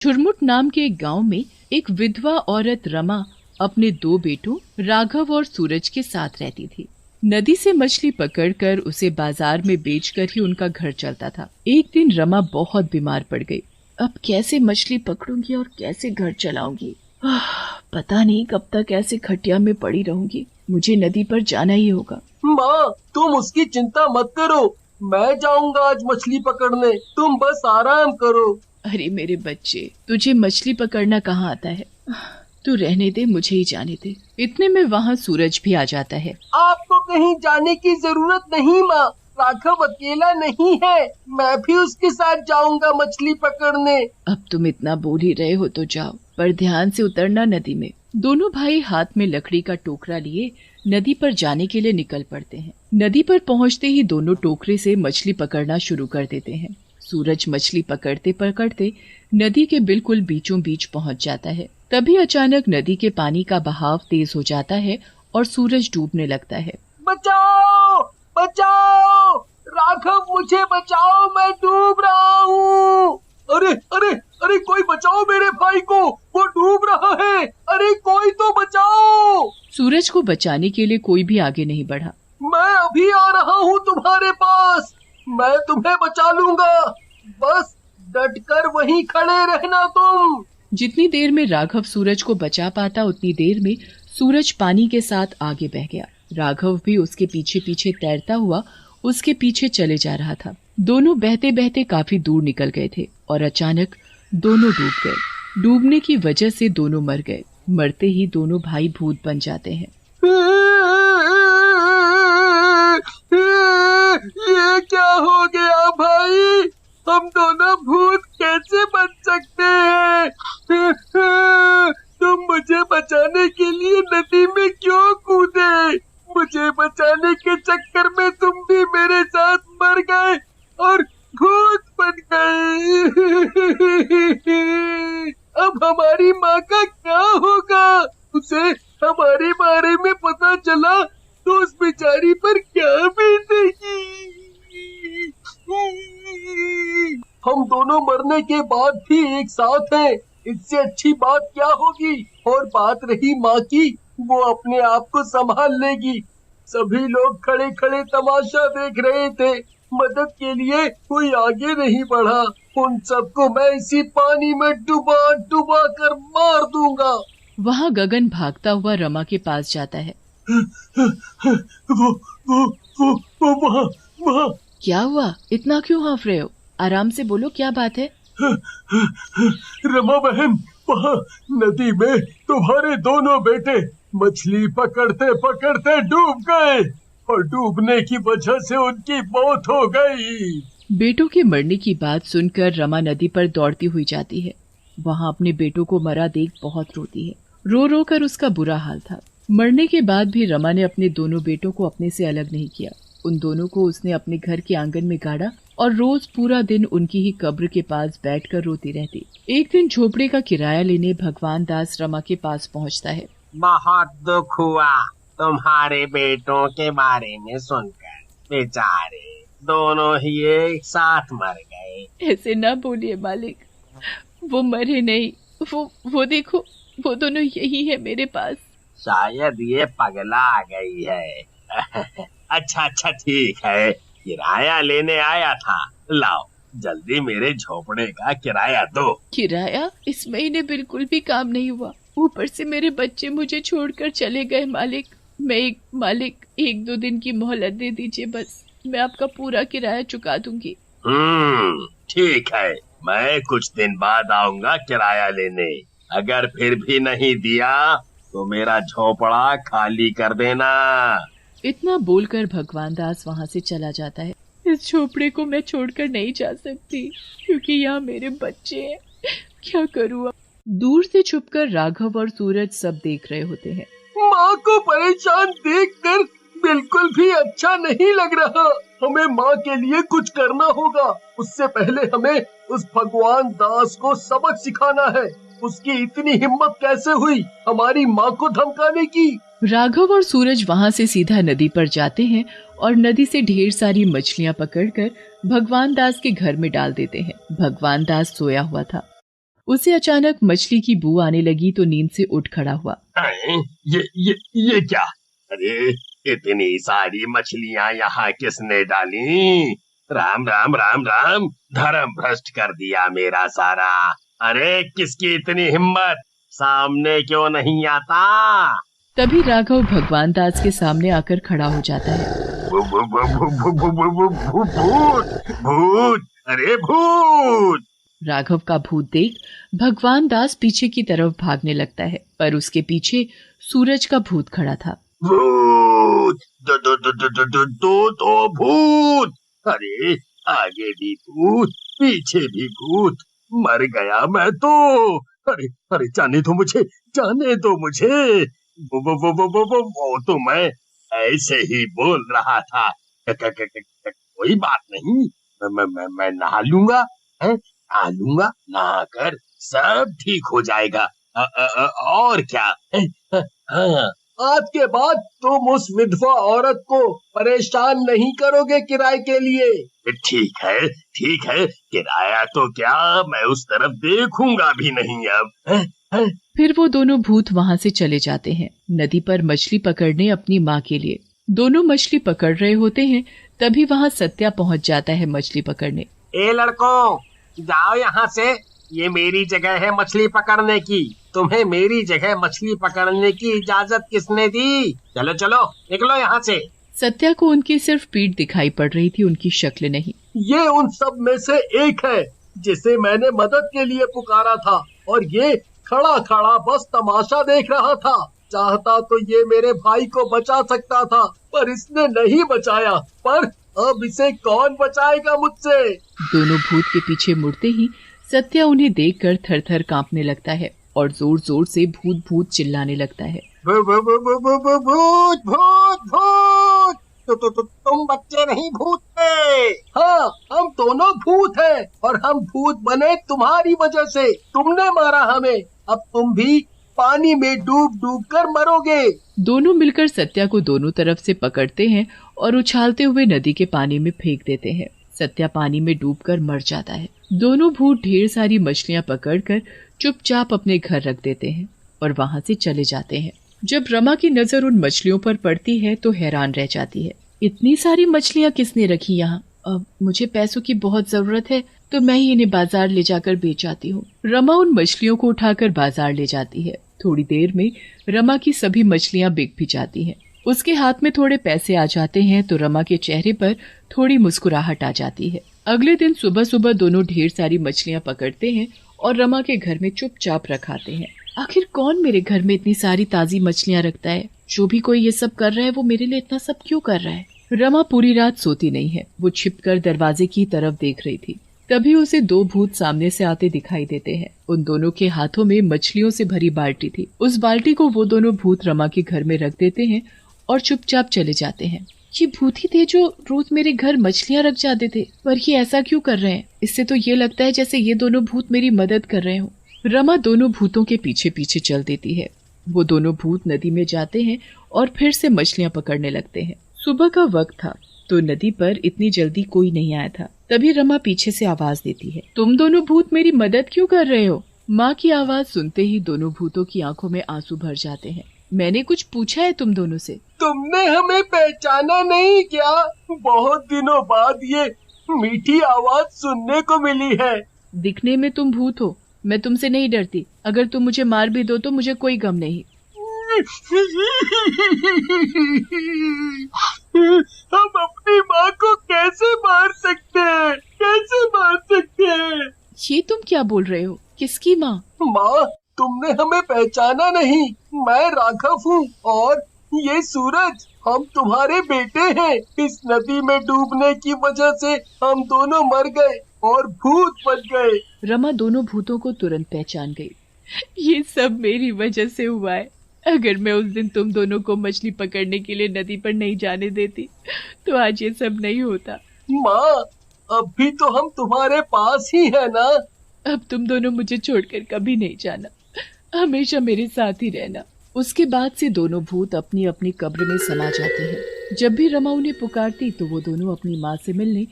झुरमुट नाम के एक गांव में एक विधवा औरत रमा अपने दो बेटों राघव और सूरज के साथ रहती थी। नदी से मछली पकड़कर उसे बाजार में बेचकर ही उनका घर चलता था। एक दिन रमा बहुत बीमार पड़ गई। अब कैसे मछली पकड़ूंगी और कैसे घर चलाऊंगी? पता नहीं कब तक ऐसे खटिया में पड़ी रहूंगी। मुझे नदी पर जाना ही होगा। माँ, तुम उसकी चिंता मत करो, मैं जाऊंगा आज मछली पकड़ने, तुम बस आराम करो। अरे मेरे बच्चे, तुझे मछली पकड़ना कहाँ आता है? तू रहने दे, मुझे ही जाने दे। इतने में वहाँ सूरज भी आ जाता है। आपको कहीं जाने की जरूरत नहीं माँ, राघव अकेला नहीं है, मैं भी उसके साथ जाऊंगा मछली पकड़ने। अब तुम इतना बोल ही रहे हो तो जाओ, पर ध्यान से उतरना नदी में। दोनों भाई हाथ में लकड़ी का टोकरा लिए नदी पर जाने के लिए निकल पड़ते हैं। नदी पर पहुँचते ही दोनों टोकरे से मछली पकड़ना शुरू कर देते हैं। सूरज मछली पकड़ते पकड़ते नदी के बिल्कुल बीचों बीच पहुंच जाता है। तभी अचानक नदी के पानी का बहाव तेज हो जाता है और सूरज डूबने लगता है। बचाओ बचाओ, राघव मुझे बचाओ, मैं डूब रहा हूँ। अरे अरे अरे, कोई बचाओ मेरे भाई को, वो डूब रहा है। अरे कोई तो बचाओ। सूरज को बचाने के लिए कोई भी आगे नहीं बढ़ा। मैं अभी आ रहा हूँ तुम्हारे पास, मैं तुम्हें बचा लूंगा, बस डटकर वहीं खड़े रहना तुम। जितनी देर में राघव सूरज को बचा पाता उतनी देर में सूरज पानी के साथ आगे बह गया। राघव भी उसके पीछे पीछे तैरता हुआ उसके पीछे चले जा रहा था। दोनों बहते बहते काफी दूर निकल गए थे और अचानक दोनों डूब गए। डूबने की वजह से दोनों मर गए। मरते ही दोनों भाई भूत बन जाते हैं। ये क्या हो गया भाई, हम दोनों भूत कैसे बन सकते हैं? तुम मुझे बचाने के लिए नदी में क्यों कूदे? मुझे बचाने के चक्कर में तुम भी मेरे साथ मर गए और भूत बन गए। अब हमारी माँ का क्या होगा? उसे हमारे बारे में पता चला तो उस बेचारी पर क्या बीतेगी? हम दोनों मरने के बाद भी एक साथ हैं, इससे अच्छी बात क्या होगी? और बात रही माँ की, वो अपने आप को संभाल लेगी। सभी लोग खड़े खड़े तमाशा देख रहे थे, मदद के लिए कोई आगे नहीं बढ़ा। उन सबको मैं इसी पानी में डुबा डुबा कर मार दूंगा। वहाँ गगन भागता हुआ रमा के पास जाता है। वहाँ क्या हुआ? इतना क्यों हाँफ रहे हो? आराम से बोलो, क्या बात है? रमा बहन, वहाँ नदी में तुम्हारे दोनों बेटे मछली पकड़ते पकड़ते डूब गए और डूबने की वजह से उनकी मौत हो गई। बेटों के मरने की बात सुनकर रमा नदी पर दौड़ती हुई जाती है। वहाँ अपने बेटों को मरा देख बहुत रोती है। रो रो कर उसका बुरा हाल था। मरने के बाद भी रमा ने अपने दोनों बेटों को अपने से अलग नहीं किया। उन दोनों को उसने अपने घर के आंगन में गाड़ा और रोज पूरा दिन उनकी ही कब्र के पास बैठकर रोती रहती। एक दिन झोपड़े का किराया लेने भगवान दास रमा के पास पहुंचता है। बहुत दुख हुआ तुम्हारे बेटों के बारे में सुनकर, बेचारे दोनों ही एक साथ मर गए। ऐसे ना बोलिए मालिक, वो मरे नहीं। वो देखो, वो दोनों यही है मेरे पास। शायद ये पगला गई है। अच्छा ठीक है, किराया लेने आया था, लाओ जल्दी मेरे झोपड़े का किराया दो। किराया? इस महीने बिल्कुल भी काम नहीं हुआ, ऊपर से मेरे बच्चे मुझे छोड़कर चले गए मालिक। मालिक 1-2 दिन की मोहलत दे दीजिए, बस मैं आपका पूरा किराया चुका दूंगी। ठीक है, मैं कुछ दिन बाद आऊंगा किराया लेने। अगर फिर भी नहीं दिया तो मेरा झोपड़ा खाली कर देना। इतना बोलकर भगवान दास वहाँ से चला जाता है। इस झोपड़े को मैं छोड़कर नहीं जा सकती, क्योंकि यहाँ मेरे बच्चे हैं। क्या करूँ अब? दूर से छुपकर राघव और सूरज सब देख रहे होते हैं। माँ को परेशान देखकर बिल्कुल भी अच्छा नहीं लग रहा। हमें माँ के लिए कुछ करना होगा। उससे पहले हमें उस भगवान दास को सबक सिखाना है। उसकी इतनी हिम्मत कैसे हुई हमारी माँ को धमकाने की? राघव और सूरज वहाँ से सीधा नदी पर जाते हैं और नदी से ढेर सारी मछलियाँ पकड़कर भगवान दास के घर में डाल देते हैं। भगवान दास सोया हुआ था। उसे अचानक मछली की बू आने लगी तो नींद से उठ खड़ा हुआ। ये क्या? अरे इतनी सारी मछलियां यहाँ किसने डाली? राम राम राम राम, धर्म भ्रष्ट कर दिया मेरा सारा। अरे किसकी इतनी हिम्मत, सामने क्यों नहीं आता? तभी राघव भगवान दास के सामने आकर खड़ा हो जाता है। भूत भूत, अरे भूत! राघव का भूत देख भगवान दास पीछे की तरफ भागने लगता है, पर उसके पीछे सूरज का भूत खड़ा था। भूत! दो भूत! अरे आगे भी भूत, पीछे भी भूत, मर गया मैं तो। अरे अरे जाने दो मुझे, जाने दो मुझे। वो तो मैं ऐसे ही बोल रहा था। कोई बात नहीं, मैं नहा लूंगा, नहा लूंगा, नहाकर सब ठीक हो जाएगा। और क्या? हाँ, आज के बाद तुम उस विधवा औरत को परेशान नहीं करोगे किराए के लिए। ठीक है, किराया तो क्या, मैं उस तरफ देखूंगा भी नहीं अब। फिर वो दोनों भूत वहाँ से चले जाते हैं नदी पर मछली पकड़ने अपनी माँ के लिए। दोनों मछली पकड़ रहे होते हैं, तभी वहाँ सत्या पहुँच जाता है मछली पकड़ने। ए लड़कों, जाओ यहाँ से, ये मेरी जगह है मछली पकड़ने की। तुम्हें मेरी जगह मछली पकड़ने की इजाजत किसने दी? चलो चलो निकलो यहाँ से। सत्या को उनकी सिर्फ पीठ दिखाई पड़ रही थी, उनकी शक्ल नहीं। ये उन सब में से एक है जिसे मैंने मदद के लिए पुकारा था, और ये खड़ा खड़ा बस तमाशा देख रहा था। चाहता तो ये मेरे भाई को बचा सकता था, पर इसने नहीं बचाया। पर अब इसे कौन बचाएगा मुझसे? दोनों भूत के पीछे मुड़ते ही सत्या उन्हें देखकर थर-थर कांपने लगता है और जोर-जोर से भूत भूत चिल्लाने लगता है। भूत भूत भूत! तुम बच्चे नहीं भूत थे। हाँ, हम दोनों भूत हैं, और हम भूत बने तुम्हारी वजह से। तुमने मारा हमें, अब तुम भी पानी में डूब डूब कर मरोगे। दोनों मिलकर सत्या को दोनों तरफ से पकड़ते हैं और उछालते हुए नदी के पानी में फेंक देते हैं। सत्या पानी में डूबकर मर जाता है। दोनों भूत ढेर सारी मछलियां पकड़कर चुपचाप अपने घर रख देते हैं और वहां से चले जाते हैं। जब रमा की नजर उन मछलियों पर पड़ती है तो हैरान रह जाती है। इतनी सारी मछलियां किसने रखी यहाँ? अब मुझे पैसों की बहुत जरूरत है, तो मैं ही इन्हें बाजार ले जाकर बेच आती हूँ। रमा उन मछलियों को उठाकर बाजार ले जाती है। थोड़ी देर में रमा की सभी मछलियां बिक भी जाती हैं। उसके हाथ में थोड़े पैसे आ जाते हैं तो रमा के चेहरे पर थोड़ी मुस्कुराहट आ जाती है। अगले दिन सुबह सुबह दोनों ढेर सारी मछलियां पकड़ते हैं और रमा के घर में चुपचाप रखाते हैं। आखिर कौन मेरे घर में इतनी सारी ताजी मछलियां रखता है? जो भी कोई ये सब कर रहा है वो मेरे लिए इतना सब क्यों कर रहा है? रमा पूरी रात सोती नहीं है। वो छिपकर दरवाजे की तरफ देख रही थी। तभी उसे दो भूत सामने से आते दिखाई देते हैं। उन दोनों के हाथों में मछलियों से भरी बाल्टी थी। उस बाल्टी को वो दोनों भूत रमा के घर में रख देते हैं और चुपचाप चले जाते हैं। ये भूत ही थे जो रोज मेरे घर मछलियां रख जाते थे, पर ये ऐसा क्यों कर रहे हैं? इससे तो ये लगता है जैसे ये दोनों भूत मेरी मदद कर रहे हो। रमा दोनों भूतों के पीछे पीछे चल देती है। वो दोनों भूत नदी में जाते हैं और फिर से मछलियां पकड़ने लगते हैं। सुबह का वक्त था तो नदी पर इतनी जल्दी कोई नहीं आया था। तभी रमा पीछे से आवाज देती है, तुम दोनों भूत मेरी मदद क्यों कर रहे हो? माँ की आवाज सुनते ही दोनों भूतों की आंखों में आंसू भर जाते हैं। मैंने कुछ पूछा है तुम दोनों से? तुमने हमें पहचाना नहीं क्या? बहुत दिनों बाद ये मीठी आवाज सुनने को मिली है। दिखने में तुम भूत हो, मैं तुमसे नहीं डरती। अगर तुम मुझे मार भी दो तो मुझे कोई गम नहीं। हम अपनी माँ को कैसे मार सकते हैं? कैसे मार सकते हैं? ये तुम क्या बोल रहे हो? किसकी माँ? माँ, तुमने हमें पहचाना नहीं। मैं राघव हूँ और ये सूरज। हम तुम्हारे बेटे हैं। इस नदी में डूबने की वजह से हम दोनों मर गए और भूत बन गए। रमा दोनों भूतों को तुरंत पहचान गई। ये सब मेरी वजह से हुआ है। अगर मैं उस दिन तुम दोनों को मछली पकड़ने के लिए नदी पर नहीं जाने देती तो आज ये सब नहीं होता। माँ, अब भी तो हम तुम्हारे पास ही है ना? अब तुम दोनों मुझे छोड़कर कभी नहीं जाना, हमेशा मेरे साथ ही रहना। उसके बाद से दोनों भूत अपनी अपनी कब्र में समा जाते हैं। जब भी रमा उन्हें पुकारती तो वो दोनों अपनी माँ से मिलने